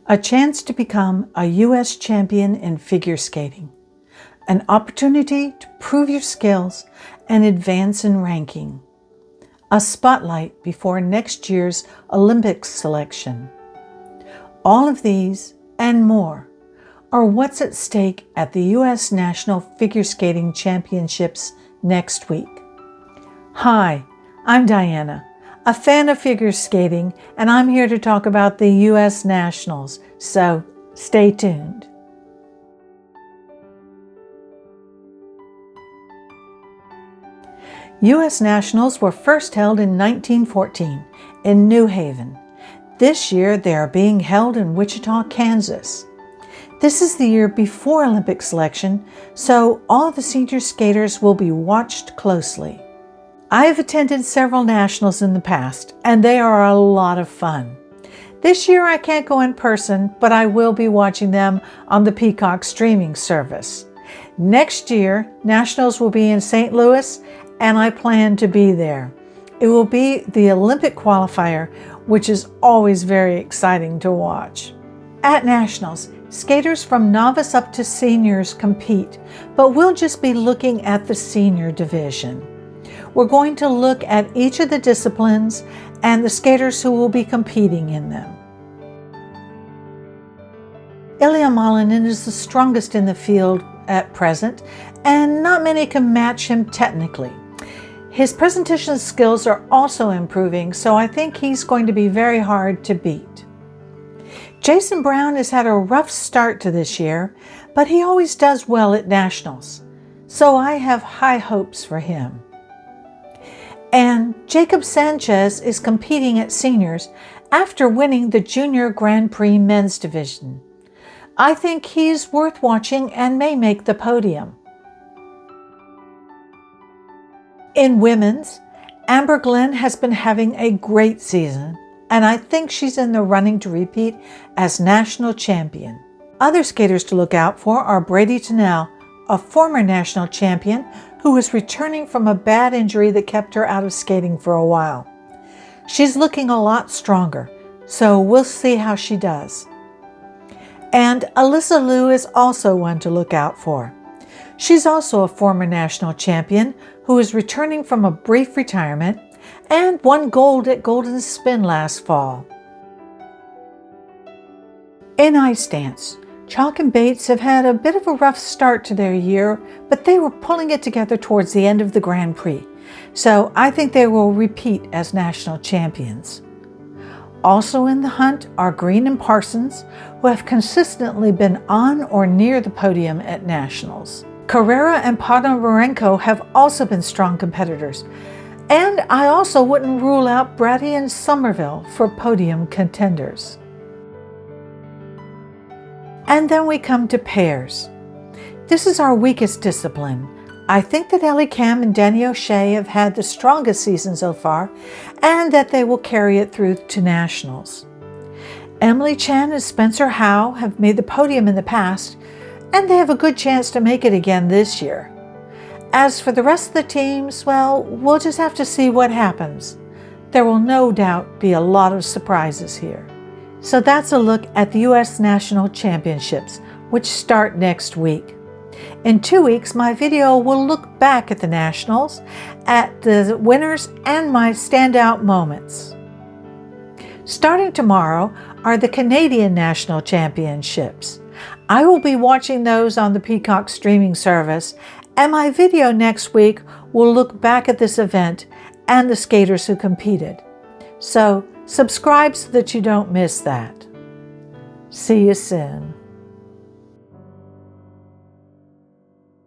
A chance to become a U.S. champion in figure skating. An opportunity to prove your skills and advance in ranking. A spotlight before next year's Olympics selection. All of these and more are what's at stake at the U.S. National Figure Skating Championships next week. Hi, I'm Diana, a fan of figure skating, and I'm here to talk about the U.S. Nationals, so stay tuned. U.S. Nationals were first held in 1914 in New Haven. This year they are being held in Wichita, Kansas. This is the year before Olympic selection, so all the senior skaters will be watched closely. I have attended several nationals in the past, and they are a lot of fun. This year I can't go in person, but I will be watching them on the Peacock streaming service. Next year, nationals will be in St. Louis, and I plan to be there. It will be the Olympic qualifier, which is always very exciting to watch. At nationals, skaters from novice up to seniors compete, but we'll just be looking at the senior division. We're going to look at each of the disciplines and the skaters who will be competing in them. Ilya Malinin is the strongest in the field at present, and not many can match him technically. His presentation skills are also improving, so I think he's going to be very hard to beat. Jason Brown has had a rough start to this year, but he always does well at nationals, so I have high hopes for him. And Jacob Sanchez is competing at seniors after winning the Junior Grand Prix Men's Division. I think he's worth watching and may make the podium. In women's, Amber Glenn has been having a great season, and I think she's in the running to repeat as national champion. Other skaters to look out for are Brady Tennell, a former national champion who is returning from a bad injury that kept her out of skating for a while. She's looking a lot stronger, so we'll see how she does. And Alyssa Liu is also one to look out for. She's also a former national champion who is returning from a brief retirement and won gold at Golden Spin last fall. In ice dance, Chalk and Bates have had a bit of a rough start to their year, but they were pulling it together towards the end of the Grand Prix, so I think they will repeat as national champions. Also in the hunt are Green and Parsons, who have consistently been on or near the podium at nationals. Carrera and Ponomarenko have also been strong competitors, and I also wouldn't rule out Brady and Somerville for podium contenders. And then we come to pairs. This is our weakest discipline. I think that Ellie Cam and Danny O'Shea have had the strongest season so far, and that they will carry it through to nationals. Emily Chan and Spencer Howe have made the podium in the past, and they have a good chance to make it again this year. As for the rest of the teams, well, we'll just have to see what happens. There will no doubt be a lot of surprises here. So that's a look at the U.S. National Championships, which start next week. In 2 weeks, my video will look back at the nationals, at the winners, and my standout moments. Starting tomorrow are the Canadian National Championships. I will be watching those on the Peacock streaming service, and my video next week will look back at this event and the skaters who competed. So subscribe so that you don't miss that. See you soon.